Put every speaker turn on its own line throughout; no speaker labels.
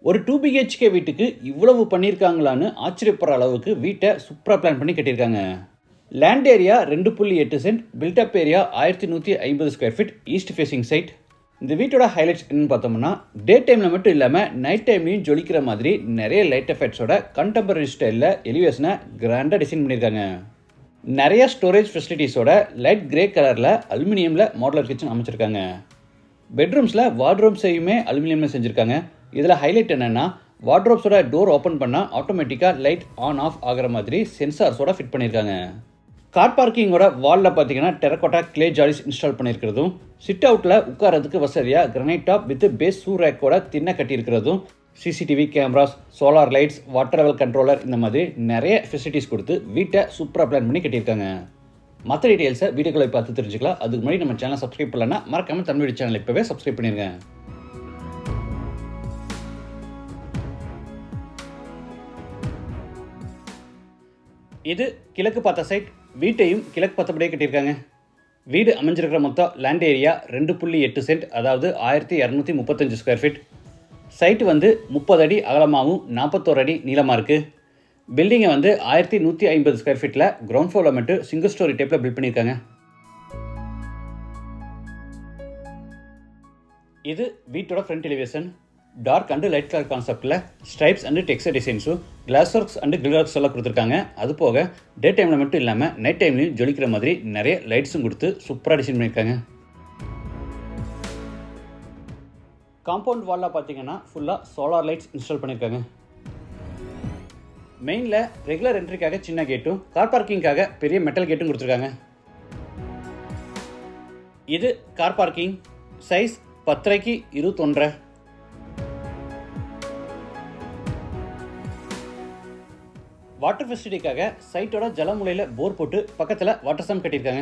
ஒரு 2 பிஹெச்கே வீட்டுக்கு இவ்வளவு பண்ணியிருக்காங்களான்னு ஆச்சரியப்படுற அளவுக்கு வீட்டை சூப்பராக பிளான் பண்ணி கட்டியிருக்காங்க. Land area 2.8 cent, built up area 1150 square feet, east facing side. இந்த வீட்டோட ஹைலைட்ஸ் என்னன்னு பார்த்தோம்னா, டே டைமில் மட்டும் இல்லாமல் நைட் டைம்லையும் ஜொலிக்கிற மாதிரி நிறைய லைட் எஃபெக்ட்ஸோட கண்டெம்பரரி ஸ்டைலில் எலிவேஷனை கிராண்டாக டிசைன் பண்ணியிருக்காங்க. நிறைய ஸ்டோரேஜ் ஃபெசிலிட்டிஸோட லைட் கிரே கலரில் அலுமினியமில் மாடுலர் கிச்சன் அமைச்சிருக்காங்க. பெட்ரூம்ஸில் வார்ட்ரோப்ஸையுமே அலுமினியமில் செஞ்சுருக்காங்க. இதில் ஹைலைட் என்னென்னா, வார்ட்ரோப்ஸோட டோர் ஓப்பன் பண்ணால் ஆட்டோமேட்டிக்காக லைட் ஆன் ஆஃப் ஆகிற மாதிரி சென்சார்ஸோட ஃபிட் பண்ணியிருக்காங்க. கார் பார்க்கிங்கோட வாலில் பார்த்தீங்கன்னா டெரக்கோட்டா கிளே ஜாலிஸ் இன்ஸ்டால் பண்ணியிருக்கிறதும், சிட் அவுட்டில் உட்காரதுக்கு வசதியாக granite top with base shoe ரேக்கோட தின்ன கட்டியிருக்கிறதும், CCTV cameras, solar lights, water level controller இந்த மாதிரி நிறைய ஃபெசிலிட்டிஸ் கொடுத்து வீட்டை சூப்பராக பிளான் பண்ணி கட்டியிருக்காங்க. மற்ற டீட்டெயில்ஸை வீடியோக்களை பார்த்து தெரிஞ்சுக்கலாம். அதுக்கு முன்னாடி நம்ம சேனலை சப்ஸ்கிரைப் பண்ணலன்னா மறக்காமல் தமிழ் வீடியோ சேனல் இப்போவே சப்ஸ்கிரைப் பண்ணிருங்க. இது கிழக்கு பார்த்த சைட். வீட்டையும் கிழக்கு பார்த்தபடியே கட்டியிருக்காங்க. வீடு அமைஞ்சிருக்கிற மொத்தம் லேண்ட் ஏரியா 2.8 சென்ட், அதாவது 1235 ஸ்கொயர் ஃபீட். சைட்டு 30 அடி அகலமாகவும் 41 அடி நீளமாக இருக்குது. பில்டிங்கை 1150 ஸ்கொயர் ஃபீட்டில் கிரவுண்ட் ஃப்ளோரில் மட்டும் சிங்கிள் ஸ்டோரி டைப்பில் பில்ட் பண்ணியிருக்காங்க. இது வீட்டோட front elevation. Dark and light colour கான்செப்டில் ஸ்ட்ரைப்ஸ் அண்டு டெக்ஸ்டர் டிசைன்ஸும், glass works and grill works எல்லாம் கொடுத்துருக்காங்க. அது போக டே டைமில் மட்டும் இல்லாமல் நைட் டைம்லையும் ஜொலிக்கிற மாதிரி நிறைய லைட்ஸும் கொடுத்து சூப்பராக டிசைன் பண்ணியிருக்காங்க. காம்பவுண்ட் வாலில் பார்த்தீங்கன்னா ஃபுல்லாக சோலார் லைட்ஸ் இன்ஸ்டால் பண்ணியிருக்காங்க. மெயினில் ரெகுலர் என்ட்ரிக்காக சின்ன கேட்டும், கார் பார்க்கிங்காக பெரிய மெட்டல் கேட்டும் கொடுத்துருக்காங்க. இது car parking. Size 10x21. Water ஃபெசிலிட்டிக்காக சைட்டோட ஜலமுலையில் போர் போட்டு பக்கத்தில் வாட்டர் சம் கட்டியிருக்காங்க.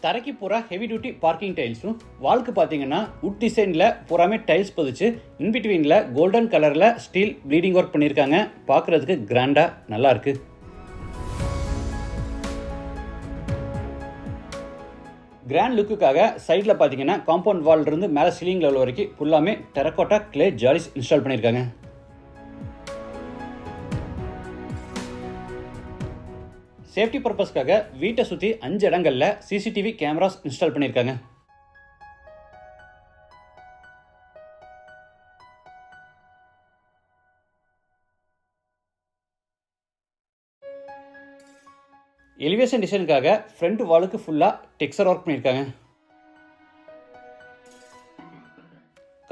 தரைக்கு பூரா ஹெவி டியூட்டி பார்க்கிங் டைல்ஸும், வால்க்கு பார்த்தீங்கன்னா உட் டிசைனில் பூராமே டைல்ஸ் பதிச்சு இன்பிட்வீனில் கோல்டன் கலரில் ஸ்டீல் ப்ளீடிங் ஒர்க் பண்ணியிருக்காங்க. பார்க்குறதுக்கு கிராண்டாக நல்லா இருக்கு. கிராண்ட் லுக்குக்காக சைடில் பார்த்தீங்கன்னா காம்பவுண்ட் வால் இருந்து மேலே சீலிங் லெவல் வரைக்கும் ஃபுல்லாமே டெரக்கோட்டா கிளே ஜாலிஸ் இன்ஸ்டால் பண்ணியிருக்காங்க. சேஃப்டி பர்பஸ்க்காக வீட்டை சுற்றி 5 இடங்களில் சிசிடிவி கேமராஸ் இன்ஸ்டால் பண்ணியிருக்காங்க. எலிவேஷன் டிசைனுக்காக ஃப்ரண்ட் வாலுக்கு ஃபுல்லாக டெக்ஸ்சர் ஒர்க் பண்ணியிருக்காங்க.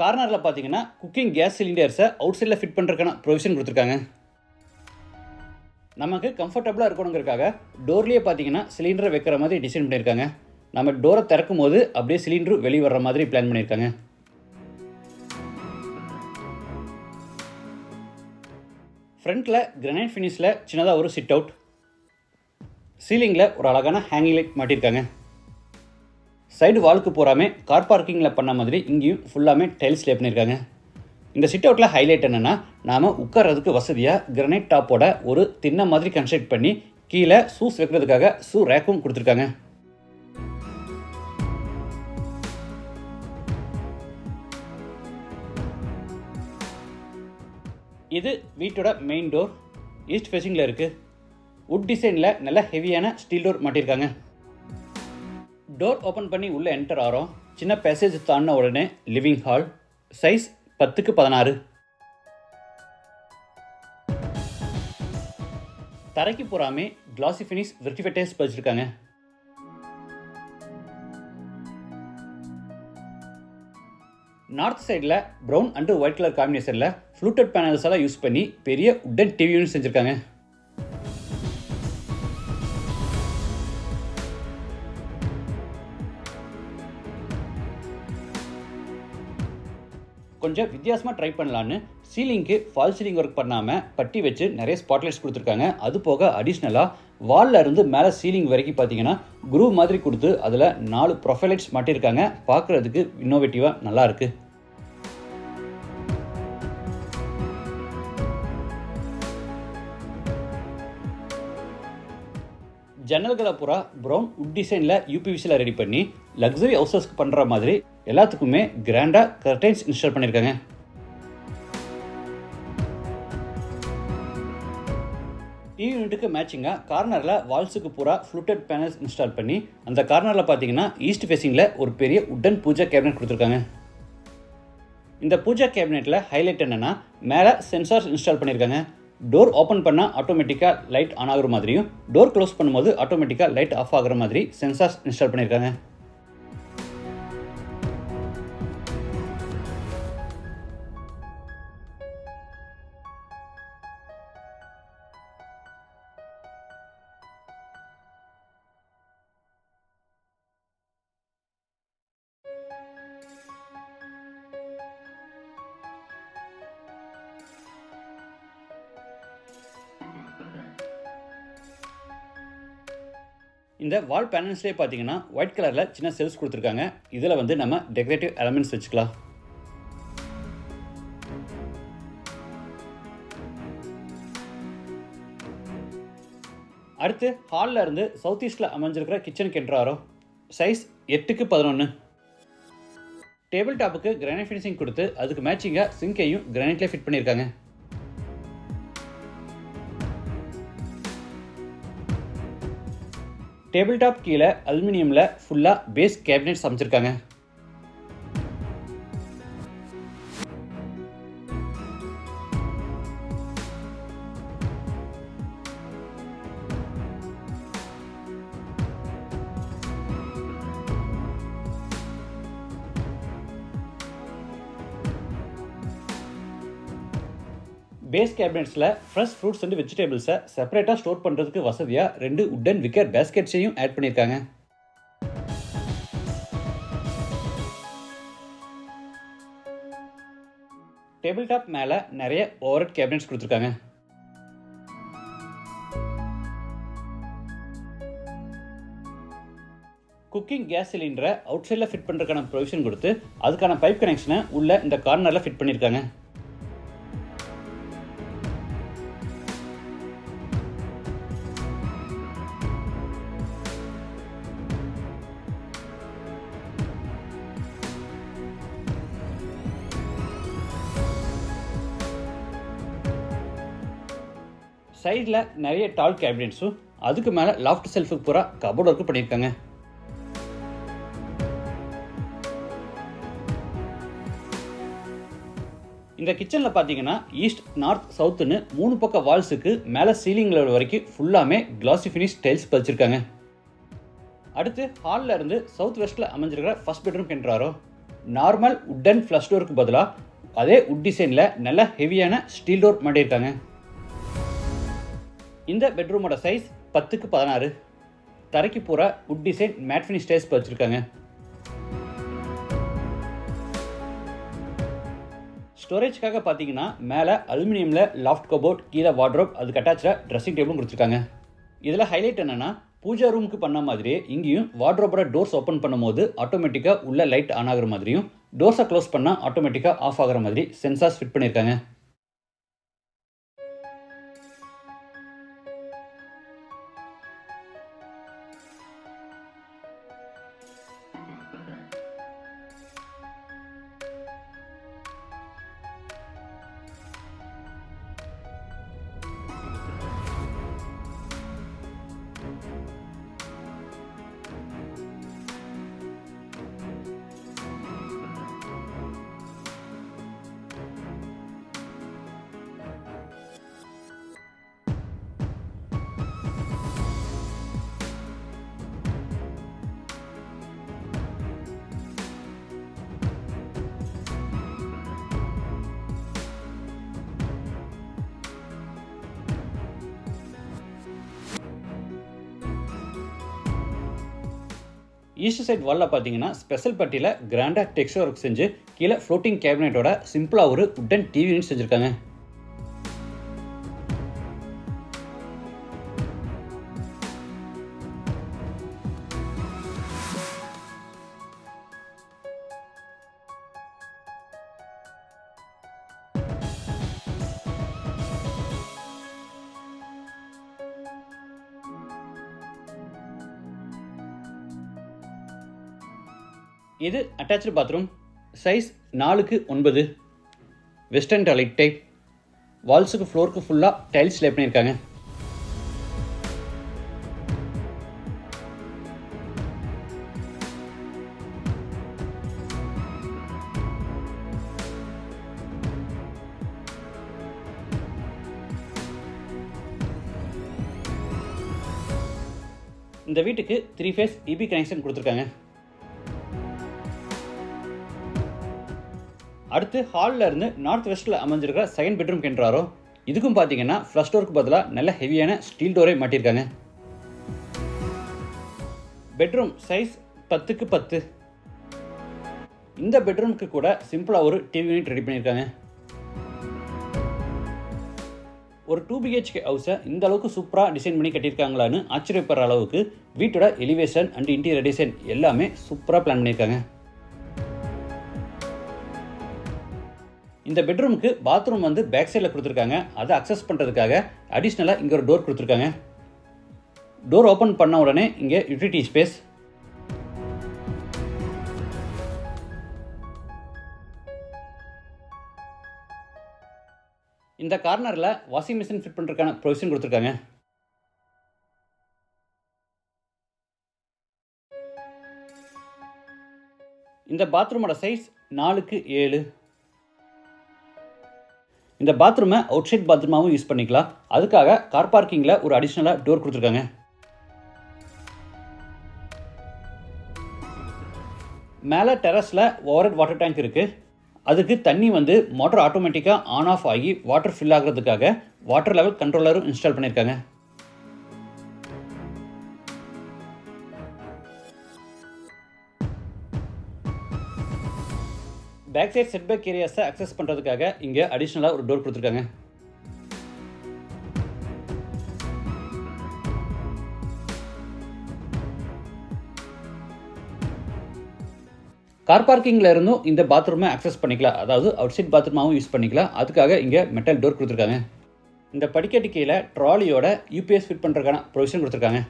கார்னரில் பார்த்தீங்கன்னா குக்கிங் கேஸ் சிலிண்டர்ஸை அவுட் சைடில் ஃபிட் பண்ணுறதுக்கான ப்ரொவிஷன் கொடுத்துருக்காங்க. நமக்கு கம்ஃபர்டபுளாக இருக்கணுங்கிறதுக்காக டோர்லேயே பார்த்தீங்கன்னா சிலிண்டரை வைக்கிற மாதிரி டிசைன் பண்ணியிருக்காங்க. நம்ம டோரை திறக்கும் போது அப்படியே சிலிண்டர் வெளியே வர்ற மாதிரி பிளான் பண்ணியிருக்காங்க. ஃப்ரண்ட்டில் கிரானைட் ஃபினிஷில் சின்னதாக ஒரு சிட் அவுட். சீலிங்கில் ஒரு அழகான ஹேங்கிங் லைட் மாட்டியிருக்காங்க. சைடு வாலுக்கு போகாமல் கார் பார்க்கிங்கில் பண்ண மாதிரி இங்கேயும் ஃபுல்லாமே டைல்ஸ் லே பண்ணியிருக்காங்க. இந்த சிட் அவுட்டில் ஹைலைட் என்னென்னா, நாம் உட்கார்றதுக்கு வசதியாக கிரானைட் டாப்போட ஒரு தின்ன மாதிரி கன்ஸ்ட்ரக்ட் பண்ணி கீழே ஷூஸ் வைக்கிறதுக்காக ஷூ ரேக்கும் கொடுத்துருக்காங்க. இது வீட்டோட மெயின் டோர். ஈஸ்ட் ஃபேசிங்கில் இருக்குது. வுட் டிசைனில் நல்ல ஹெவியான ஸ்டீல் டோர் மாட்டியிருக்காங்க. டோர் ஓப்பன் பண்ணி உள்ளே என்டர் ஆகிறோம். சின்ன பேசேஜ் தாண்டின உடனே லிவிங் ஹால். Size 10x16. தரைக்கு பூராமே கிளாசி ஃபினிஷ் வெர்டிஃபை டைல்ஸ் பதிச்சிருக்காங்க. நார்த் சைடில் ப்ரௌன் அண்டு ஒயிட் கலர் காம்பினேஷனில் ஃப்ளூட்டட் பேனல்ஸ் எல்லாம் யூஸ் பண்ணி பெரிய உட்டன் டிவி யூனிட் செஞ்சுருக்காங்க. கொஞ்சம் வித்தியாசமாக ட்ரை பண்ணலான்னு சீலிங்க்கு ஃபால் சீலிங் ஒர்க் பண்ணாமல் பட்டி வச்சு நிறைய ஸ்பாட்லைட்ஸ் கொடுத்துருக்காங்க. அது போக அடிஷ்னலாக வாலில் இருந்து மேலே சீலிங் வரைக்கும் பார்த்தீங்கன்னா குரூவ் மாதிரி கொடுத்து அதில் 4 ப்ரொஃபைலைட்ஸ் மாட்டியிருக்காங்க. பார்க்குறதுக்கு இன்னோவேட்டிவாக நல்லாயிருக்கு. ஜன்னல்களை பூரா ப்ரௌன் உட் டிசைனில் யூபிவிசியில் ரெடி பண்ணி லக்ஸரி ஹவுசஸ்க்கு பண்ணுற மாதிரி எல்லாத்துக்குமே கிராண்டாக கர்டைன்ஸ் இன்ஸ்டால் பண்ணியிருக்காங்க. டிவி யூனிட்டுக்கு மேட்சிங்காக கார்னரில் வால்ஸுக்கு பூரா ஃப்ளூட்டட் பேனல்ஸ் இன்ஸ்டால் பண்ணி அந்த கார்னரில் பார்த்தீங்கன்னா ஈஸ்ட் ஃபேஸிங்கில் ஒரு பெரிய உட்டன் பூஜா கேபினெட் கொடுத்துருக்காங்க. இந்த பூஜா கேபினெட்டில் ஹைலைட் என்னென்னா மேலே சென்சார்ஸ் இன்ஸ்டால் பண்ணியிருக்காங்க. டோர் ஓப்பன் பண்ணால் ஆட்டோமேட்டிக்காக லைட் ஆன் ஆகிற மாதிரியும் டோர் க்ளோஸ் பண்ணும்போது ஆட்டோமேட்டிக்காக லைட் ஆஃப் ஆகிற மாதிரி சென்சார்ஸ் இன்ஸ்டால் பண்ணியிருக்காங்க. இந்த வால் பேனல்ஸ்லேயே பார்த்தீங்கன்னா ஒயிட் கலரில் சின்ன செல்ஸ் கொடுத்துருக்காங்க. இதில் நம்ம டெக்கரேட்டிவ் எலமெண்ட்ஸ் வச்சுக்கலாம். அடுத்து ஹாலில் இருந்து சவுத் ஈஸ்டில் அமைஞ்சிருக்கிற கிச்சனுக்கு என்ட்ராரோ. Size 8x11. டேபிள் டாப்புக்கு கிரானைட் ஃபினிஷிங் கொடுத்து அதுக்கு மேட்சிங்காக சிங்கையும் கிரானைட்லேயே ஃபிட் பண்ணியிருக்காங்க. டேபிள் டாப் கீழே அலுமினியமில் ஃபுல்லாக பேஸ் கேபினெட்ஸ் அமைச்சிருக்காங்க. பேஸ் கேபினெட்ஸில் ஃப்ரெஷ் ஃப்ரூட்ஸ் அண்ட் வெஜிடபிள்ஸை செப்பரேட்டாக ஸ்டோர் பண்ணுறதுக்கு வசதியாக 2 உட்டன் விக்கர் பேஸ்கெட்ஸையும் ஆட் பண்ணியிருக்காங்க. டேபிள் டாப் மேலே நிறைய ஓவர்ஹெட் கேபினெட்ஸ் கொடுத்துருக்காங்க. குக்கிங் கேஸ் சிலிண்டரை அவுட் சைடில் ஃபிட் பண்ணுறதுக்கான ப்ரொவிஷன் கொடுத்து அதுக்கான பைப் கனெக்ஷனை உள்ள இந்த கார்னரில் ஃபிட் பண்ணியிருக்காங்க. சைடில் நிறைய டால் கேபினெட்ஸும் அதுக்கு மேலே லாஃப்ட் செல்ஃபுக்கு பூரா கபோர்ட் ஒர்க்கு பண்ணியிருக்காங்க. இந்த கிச்சனில் பார்த்தீங்கன்னா ஈஸ்ட், நார்த், சவுத்துன்னு 3 பக்க வால்ஸுக்கு மேலே சீலிங் லெவல் வரைக்கும் ஃபுல்லாமே கிளாசி ஃபினிஷ் டைல்ஸ் பதிச்சிருக்காங்க. அடுத்து ஹாலில் இருந்து சவுத் வெஸ்ட்டில் அமைஞ்சிருக்கிற ஃபர்ஸ்ட் பெட்ரூம் என்ட்ராரோ. நார்மல் உட்டன் ஃப்ளஷ் டோருக்கு பதிலாக அதே உட் டிசைனில் நல்ல ஹெவியான ஸ்டீல் டோர் மாட்டியிருக்காங்க. இந்த பெட்ரூமோட சைஸ் 10x16. தரைக்கு பூரா wood design matte finish tiles பதிச்சிருக்காங்க. ஸ்டோரேஜ்க்காக பார்த்தீங்கன்னா மேலே அலுமினியமில் லாஃப்ட் கபோர்ட், கீழே வார்ட்ரோப், அதுக்கு அட்டாச்சாக ட்ரெஸ்ஸிங் டேபிளும் கொடுத்துருக்காங்க. இதில் ஹைலைட் என்னென்னா பூஜா ரூமுக்கு பண்ண மாதிரியே இங்கேயும் வார்ட்ரோப்போட டோர்ஸ் ஓப்பன் பண்ணும்போது ஆட்டோமேட்டிக்காக உள்ள லைட் ஆன் ஆகிற மாதிரியும் டோர்ஸை க்ளோஸ் பண்ணால் ஆட்டோமேட்டிக்காக ஆஃப் ஆகிற மாதிரி சென்சார்ஸ் ஃபிட் பண்ணியிருக்காங்க. ஈஸ்ட் சைட் வாலில் பார்த்தீங்கன்னா ஸ்பெஷல் பட்டியில் கிராண்டாக டெக்ஸ்சர் ஒர்க் செஞ்சு கீழே ஃப்ளோட்டிங் கேபினெட்டோட சிம்பிளாக ஒரு உட்டன் டிவி யூனிட் செஞ்சுருக்காங்க. இது attach bathroom. Size 4x9. Western toilet type. வால்ஸுக்கு ஃப்ளோருக்கு ஃபுல்லாக டைல்ஸ் லே பண்ணியிருக்காங்க. இந்த வீட்டுக்கு 3 ஃபேஸ் EB கனெக்ஷன் கொடுத்துருக்காங்க. அடுத்து ஹாலில் இருந்து நார்த் வெஸ்ட்டில் அமைஞ்சிருக்கிற செகண்ட் பெட்ரூம் கென்றாரோ. இதுக்கும் பார்த்தீங்கன்னா ஃப்ளஷ் டோருக்கு பதிலாக நல்ல ஹெவியான ஸ்டீல் டோரை மாட்டியிருக்காங்க. Bedroom size 10x10. இந்த பெட்ரூமுக்கு கூட சிம்பிளாக ஒரு டிவி யூனிட் ரெடி பண்ணியிருக்காங்க. ஒரு 2 BHK ஹவுஸை இந்த அளவுக்கு சூப்பராக டிசைன் பண்ணி கட்டியிருக்காங்களான்னு ஆச்சரியப்படுற அளவுக்கு வீட்டோட எலிவேஷன் அண்ட் இன்டீரியர் டிசைன் எல்லாமே சூப்பராக பிளான் பண்ணியிருக்காங்க. இந்த பெட்ரூமுக்கு பாத்ரூம் வந்து பேக் சைடில் கொடுத்துருக்காங்க. அதை அக்சஸ் பண்ணுறதுக்காக அடிஷ்னலாக இங்கே ஒரு டோர் கொடுத்துருக்காங்க. டோர் ஓப்பன் பண்ண உடனே இங்கே யூட்டிலிட்டி ஸ்பேஸ். இந்த கார்னரில் வாஷிங் மிஷின் ஃபிட் பண்ணுறதுக்கான ப்ரொவிஷன் கொடுத்துருக்காங்க. இந்த பாத்ரூமோட சைஸ் 4x7. இந்த பாத்ரூமை அவுட் சைட் பாத்ரூமாகவும் யூஸ் பண்ணிக்கலாம். அதுக்காக கார் பார்க்கிங்கில் ஒரு அடிஷ்னலாக டோர் கொடுத்துருக்காங்க. மேலே டெரஸில் ஓவர்ஹெட் வாட்டர் டேங்க் இருக்குது. அதுக்கு தண்ணி வந்து மோட்டர் ஆட்டோமேட்டிக்காக ஆன் ஆஃப் ஆகி வாட்டர் ஃபில் ஆகிறதுக்காக வாட்டர் லெவல் கண்ட்ரோலரும் இன்ஸ்டால் பண்ணியிருக்காங்க. பேக் சைட் செட்பேக் ஏரியாஸை அக்சஸ் பண்ணுறதுக்காக இங்கே அடிஷ்னலாக ஒரு டோர் கொடுத்துருக்காங்க. கார் பார்க்கிங்கில் இருந்தும் இந்த பாத்ரூமை அக்சஸ் பண்ணிக்கலாம். அதாவது அவுட் சைட் பாத்ரூமாகவும் யூஸ் பண்ணிக்கலாம். அதுக்காக இங்கே மெட்டல் டோர் கொடுத்துருக்காங்க. இந்த படிக்கட்டு கீழே ட்ராலியோட UPS ஃபிட் பண்ணுறதுக்கான ப்ரொவிஷன் கொடுத்துருக்காங்க.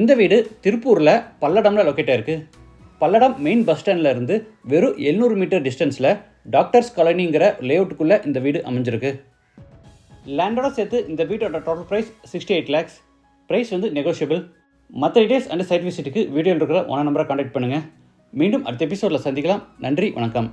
இந்த வீடு திருப்பூரில் பல்லடமில் லொக்கேட் ஆயிருக்கு. பல்லடம் மெயின் பஸ் ஸ்டாண்டில் இருந்து வெறும் 700 மீட்டர் டிஸ்டன்ஸில் டாக்டர்ஸ் காலனிங்கிற லேஅவுட்டுக்குள்ளே இந்த வீடு அமைஞ்சிருக்கு. லேண்டோட சேர்த்து இந்த வீட்டோட டோட்டல் ப்ரைஸ் 68 lakhs. ப்ரைஸ் வந்து நெகோஷியபிள். மற்ற டீடைல்ஸ் அண்ட் சைட் விசிட்டுக்கு வீடியோவில் இருக்கிற ஓனர் நம்பரை கான்டாக்ட் பண்ணுங்கள். மீண்டும் அடுத்த எபிசோடில் சந்திக்கலாம். நன்றி, வணக்கம்.